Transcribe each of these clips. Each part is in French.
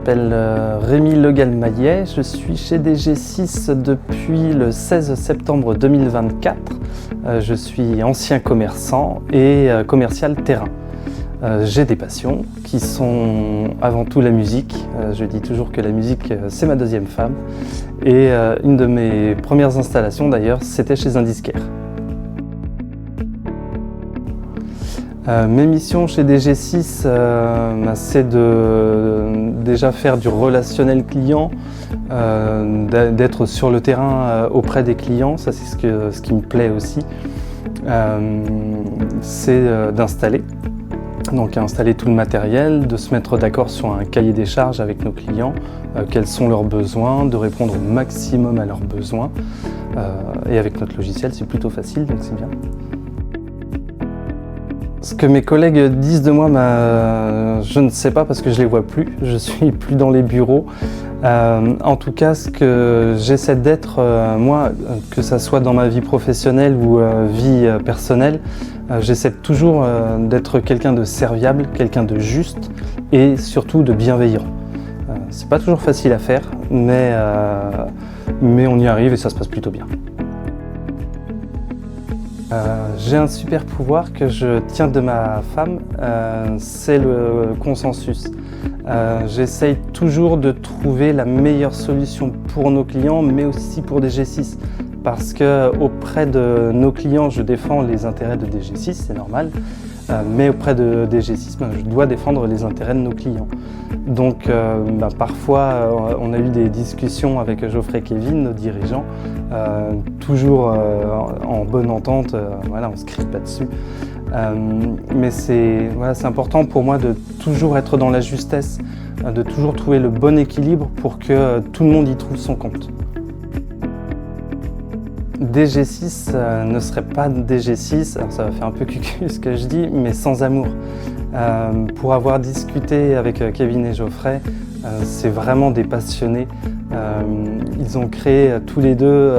m'appelle Rémi Legalmaillet, je suis chez DG6 depuis le 16 septembre 2024. Je suis ancien commerçant et commercial terrain. J'ai des passions qui sont avant tout la musique. Je dis toujours que la musique c'est ma deuxième femme. Et une de mes premières installations d'ailleurs, c'était chez un disquaire. Mes missions chez DG6, c'est de déjà faire du relationnel client, d'être sur le terrain auprès des clients, ça c'est ce qui me plaît aussi. C'est d'installer. Donc installer tout le matériel, de se mettre d'accord sur un cahier des charges avec nos clients, quels sont leurs besoins, de répondre au maximum à leurs besoins. Et avec notre logiciel, c'est plutôt facile, donc c'est bien. Ce que mes collègues disent de moi, je ne sais pas parce que je ne les vois plus, je suis plus dans les bureaux. En tout cas, ce que j'essaie d'être, moi, que ça soit dans ma vie professionnelle ou vie personnelle, j'essaie toujours d'être quelqu'un de serviable, quelqu'un de juste et surtout de bienveillant. C'est pas toujours facile à faire, mais on y arrive et ça se passe plutôt bien. J'ai un super pouvoir que je tiens de ma femme, c'est le consensus. J'essaye toujours de trouver la meilleure solution pour nos clients, mais aussi pour DG6. Parce qu'auprès de nos clients, je défends les intérêts de DG6, c'est normal. Mais auprès de DG6, je dois défendre les intérêts de nos clients. Donc parfois, on a eu des discussions avec Geoffrey et Kevin, nos dirigeants, toujours en bonne entente, on ne se crie pas dessus. Mais c'est important pour moi de toujours être dans la justesse, de toujours trouver le bon équilibre pour que tout le monde y trouve son compte. DG6 ne serait pas DG6, alors ça va faire un peu cucu ce que je dis, mais sans amour. Pour avoir discuté avec Kevin et Geoffrey, c'est vraiment des passionnés. Ils ont créé tous les deux,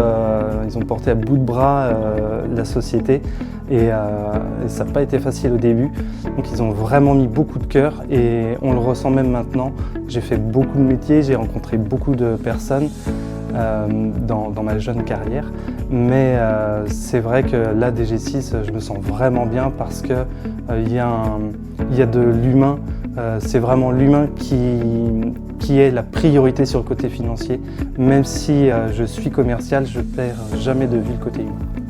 ils ont porté à bout de bras la société et ça n'a pas été facile au début. Donc ils ont vraiment mis beaucoup de cœur et on le ressent même maintenant. J'ai fait beaucoup de métiers, j'ai rencontré beaucoup de personnes dans ma jeune carrière. Mais c'est vrai que là, DG6, je me sens vraiment bien parce qu'il y a de l'humain. C'est vraiment l'humain qui est la priorité sur le côté financier. Même si je suis commercial, je ne perds jamais de vue le côté humain.